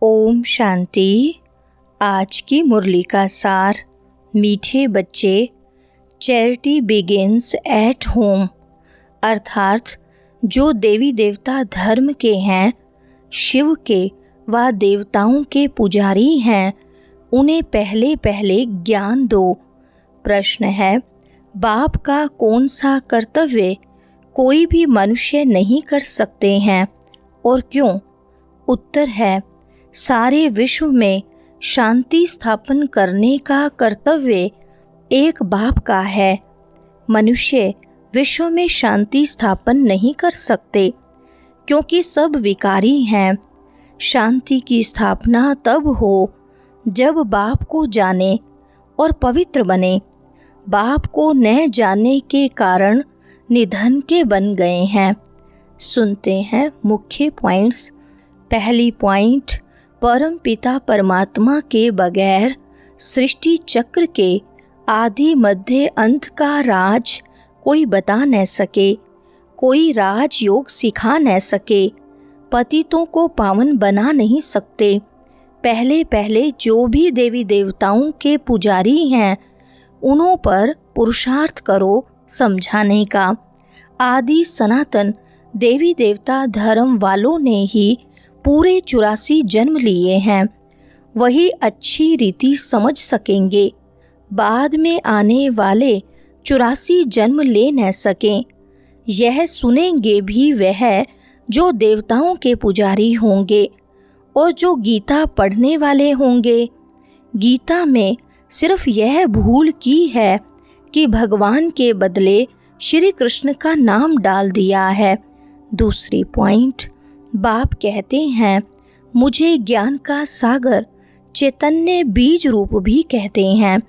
ओम शांति। आज की मुरली का सार। मीठे बच्चे, चैरिटी बिगिंस एट होम, अर्थात जो देवी देवता धर्म के हैं, शिव के व देवताओं के पुजारी हैं, उन्हें पहले पहले ज्ञान दो। प्रश्न है, बाप का कौन सा कर्तव्य कोई भी मनुष्य नहीं कर सकते हैं और क्यों? उत्तर है, सारे विश्व में शांति स्थापन करने का कर्तव्य एक बाप का है। मनुष्य विश्व में शांति स्थापन नहीं कर सकते क्योंकि सब विकारी हैं। शांति की स्थापना तब हो जब बाप को जाने और पवित्र बने। बाप को न जानने के कारण निधन के बन गए हैं। सुनते हैं मुख्य पॉइंट्स। पहली पॉइंट, परम पिता परमात्मा के बगैर सृष्टि चक्र के आदि मध्य अंत का राज कोई बता न सके, कोई राजयोग सिखा न सके, पतितों को पावन बना नहीं सकते। पहले पहले जो भी देवी देवताओं के पुजारी हैं, उन्हों पर पुरुषार्थ करो समझाने का। आदि सनातन देवी देवता धर्म वालों ने ही पूरे 84 जन्म लिए हैं। वही अच्छी रीति समझ सकेंगे। बाद में आने वाले 84 जन्म ले न सकें। यह सुनेंगे भी वह जो देवताओं के पुजारी होंगे और जो गीता पढ़ने वाले होंगे। गीता में सिर्फ यह भूल की है कि भगवान के बदले श्री कृष्ण का नाम डाल दिया है। दूसरी पॉइंट, बाप कहते हैं, मुझे ज्ञान का सागर चैतन्य बीज रूप भी कहते हैं।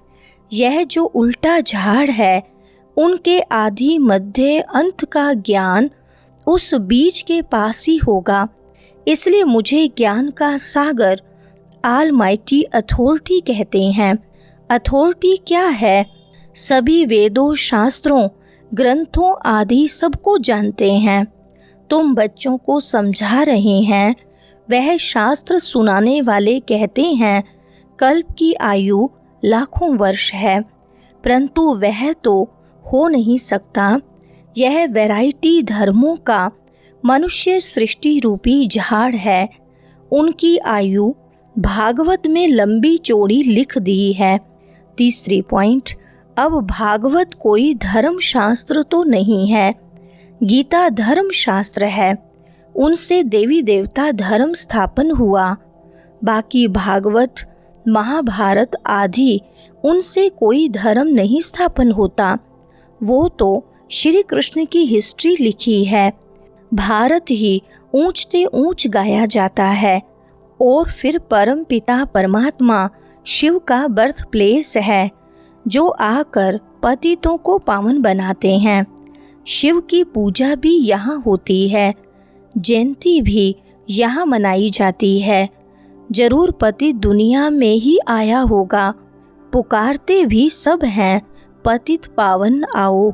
यह जो उल्टा झाड़ है, उनके आदि मध्य अंत का ज्ञान उस बीज के पास ही होगा। इसलिए मुझे ज्ञान का सागर ऑलमाइटी अथॉरिटी कहते हैं। अथॉरिटी क्या है? सभी वेदों, शास्त्रों, ग्रंथों आदि सबको जानते हैं। तुम बच्चों को समझा रहे हैं। वह शास्त्र सुनाने वाले कहते हैं कल्प की आयु लाखों वर्ष है, परंतु वह तो हो नहीं सकता। यह वैरायटी धर्मों का मनुष्य सृष्टि रूपी झाड़ है। उनकी आयु भागवत में लंबी चौड़ी लिख दी है। तीसरी पॉइंट, अब भागवत कोई धर्म शास्त्र तो नहीं है, गीता धर्म शास्त्र है। उनसे देवी देवता धर्म स्थापन हुआ। बाकी भागवत, महाभारत आदि उनसे कोई धर्म नहीं स्थापन होता। वो तो श्री कृष्ण की हिस्ट्री लिखी है। भारत ही ऊंचते ऊंच गाया जाता है और फिर परम पिता परमात्मा शिव का बर्थ प्लेस है, जो आकर पतितों को पावन बनाते हैं। शिव की पूजा भी यहाँ होती है। जयंती भी यहाँ मनाई जाती है। जरूर पति दुनिया में ही आया होगा। पुकारते भी सब हैं, पतित पावन आओ।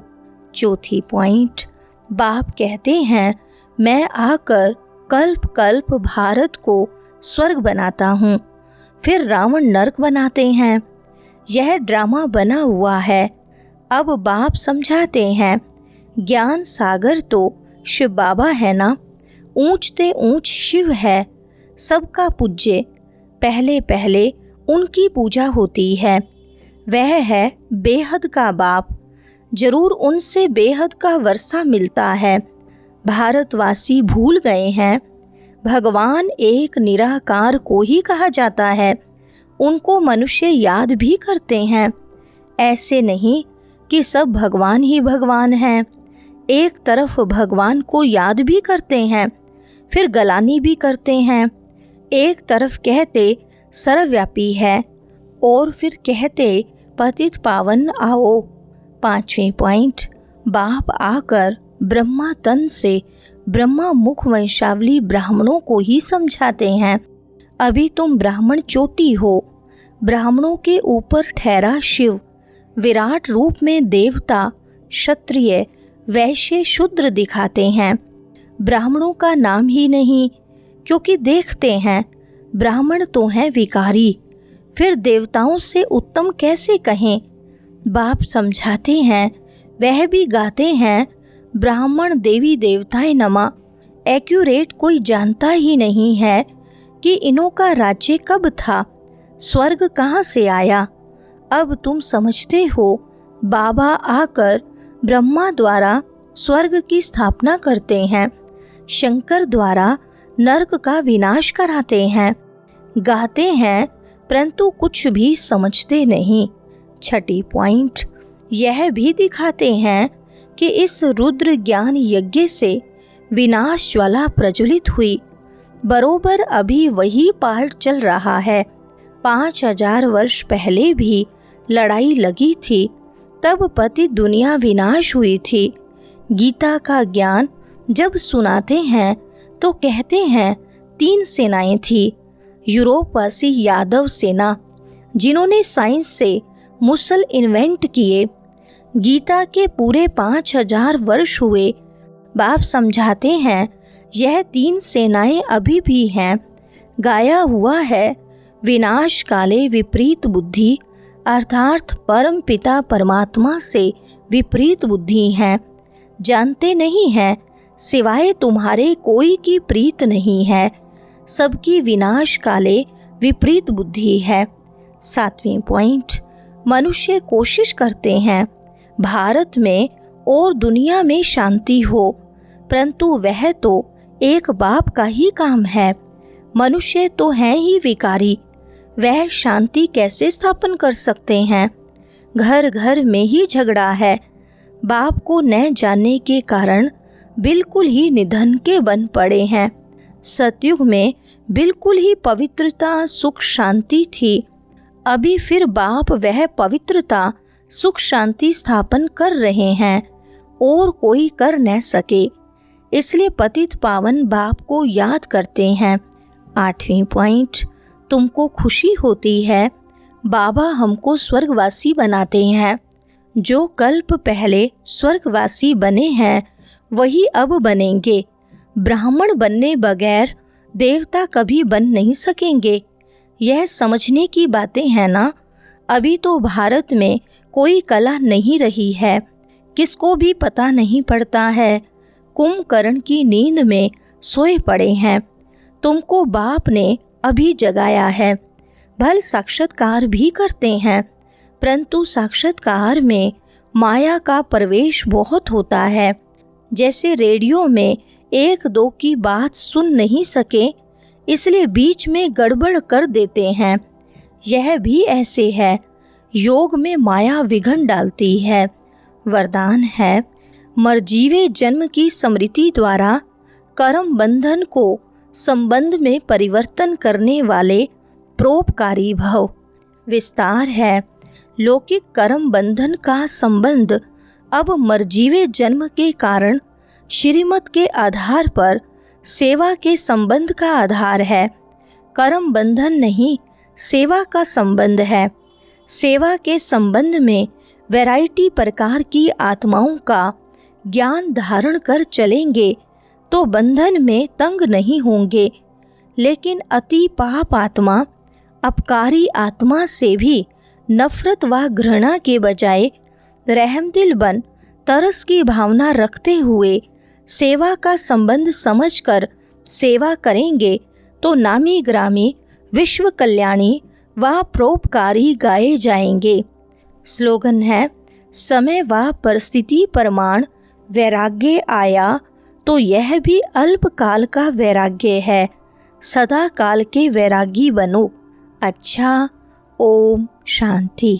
चौथी पॉइंट, बाप कहते हैं, मैं आकर कल्प कल्प भारत को स्वर्ग बनाता हूँ, फिर रावण नरक बनाते हैं। यह ड्रामा बना हुआ है। अब बाप समझाते हैं, ज्ञान सागर तो शिव बाबा है ना। ऊंचते ऊंच शिव है, सबका पूज्य। पहले पहले उनकी पूजा होती है। वह है बेहद का बाप। जरूर उनसे बेहद का वर्षा मिलता है। भारतवासी भूल गए हैं, भगवान एक निराकार को ही कहा जाता है। उनको मनुष्य याद भी करते हैं। ऐसे नहीं कि सब भगवान ही भगवान हैं। एक तरफ भगवान को याद भी करते हैं, फिर गलानी भी करते हैं। एक तरफ कहते सर्वव्यापी है और फिर कहते पतित पावन आओ। पांचवें पॉइंट, बाप आकर ब्रह्मा तन से ब्रह्मा मुख वंशावली ब्राह्मणों को ही समझाते हैं। अभी तुम ब्राह्मण चोटी हो। ब्राह्मणों के ऊपर ठहरा शिव। विराट रूप में देवता, क्षत्रिय, वैश्य, शूद्र दिखाते हैं। ब्राह्मणों का नाम ही नहीं, क्योंकि देखते हैं ब्राह्मण तो हैं विकारी, फिर देवताओं से उत्तम कैसे कहें। बाप समझाते हैं, वह भी गाते हैं, ब्राह्मण देवी देवताए नमः। एक्यूरेट कोई जानता ही नहीं है कि इन्हों का राज्य कब था, स्वर्ग कहाँ से आया। अब तुम समझते हो, बाबा आकर ब्रह्मा द्वारा स्वर्ग की स्थापना करते हैं, शंकर द्वारा नरक का विनाश कराते हैं। गाते हैं परंतु कुछ भी समझते नहीं। छठी पॉइंट, यह भी दिखाते हैं कि इस रुद्र ज्ञान यज्ञ से विनाश ज्वाला प्रज्वलित हुई। बरोबर अभी वही पाठ चल रहा है। 5000 वर्ष पहले भी लड़ाई लगी थी, तब पतित दुनिया विनाश हुई थी। गीता का ज्ञान जब सुनाते हैं तो कहते हैं 3 सेनाएं थी। यूरोपवासी यादव सेना, जिन्होंने साइंस से मुसल इन्वेंट किए। गीता के पूरे 5000 वर्ष हुए। बाप समझाते हैं, यह 3 सेनाएं अभी भी हैं। गाया हुआ है, विनाश काले विपरीत बुद्धि, अर्थात परम पिता परमात्मा से विपरीत बुद्धि हैं। जानते नहीं हैं, सिवाय तुम्हारे कोई की प्रीत नहीं है। सबकी विनाश काले विपरीत बुद्धि है। 7वीं पॉइंट, मनुष्य कोशिश करते हैं भारत में और दुनिया में शांति हो, परंतु वह तो एक बाप का ही काम है। मनुष्य तो हैं ही विकारी, वह शांति कैसे स्थापन कर सकते हैं। घर घर में ही झगड़ा है। बाप को न जानने के कारण बिल्कुल ही निधन के बन पड़े हैं। सतयुग में बिल्कुल ही पवित्रता सुख शांति थी। अभी फिर बाप वह पवित्रता सुख शांति स्थापन कर रहे हैं और कोई कर न सके, इसलिए पतित पावन बाप को याद करते हैं। 8वीं पॉइंट, तुमको खुशी होती है, बाबा हमको स्वर्गवासी बनाते हैं। जो कल्प पहले स्वर्गवासी बने हैं वही अब बनेंगे। ब्राह्मण बनने बगैर देवता कभी बन नहीं सकेंगे। यह समझने की बातें हैं ना। अभी तो भारत में कोई कला नहीं रही है, किसको भी पता नहीं पड़ता है। कुंभकर्ण की नींद में सोए पड़े हैं। तुमको बाप ने अभी जगाया है। भल साक्षात्कार भी करते हैं, परंतु साक्षात्कार में माया का प्रवेश बहुत होता है। जैसे रेडियो में 1-2 की बात सुन नहीं सके, इसलिए बीच में गड़बड़ कर देते हैं। यह भी ऐसे है, योग में माया विघन डालती है। वरदान है, मरजीवे जन्म की स्मृति द्वारा कर्म बंधन को संबंध में परिवर्तन करने वाले परोपकारी भव। विस्तार है, लौकिक कर्म बंधन का संबंध अब मरजीवे जन्म के कारण श्रीमत के आधार पर सेवा के संबंध का आधार है। कर्म बंधन नहीं, सेवा का संबंध है। सेवा के संबंध में वैरायटी प्रकार की आत्माओं का ज्ञान धारण कर चलेंगे तो बंधन में तंग नहीं होंगे। लेकिन अति पाप आत्मा, अपकारी आत्मा से भी नफरत व घृणा के बजाय रहमदिल बन तरस की भावना रखते हुए सेवा का संबंध समझकर सेवा करेंगे तो नामी ग्रामी विश्व कल्याणी व परोपकारी गाए जाएंगे। स्लोगन है, समय व परिस्थिति प्रमाण वैराग्य आया तो यह भी अल्पकाल का वैराग्य है। सदा काल के वैरागी बनो। अच्छा, ओम शांति।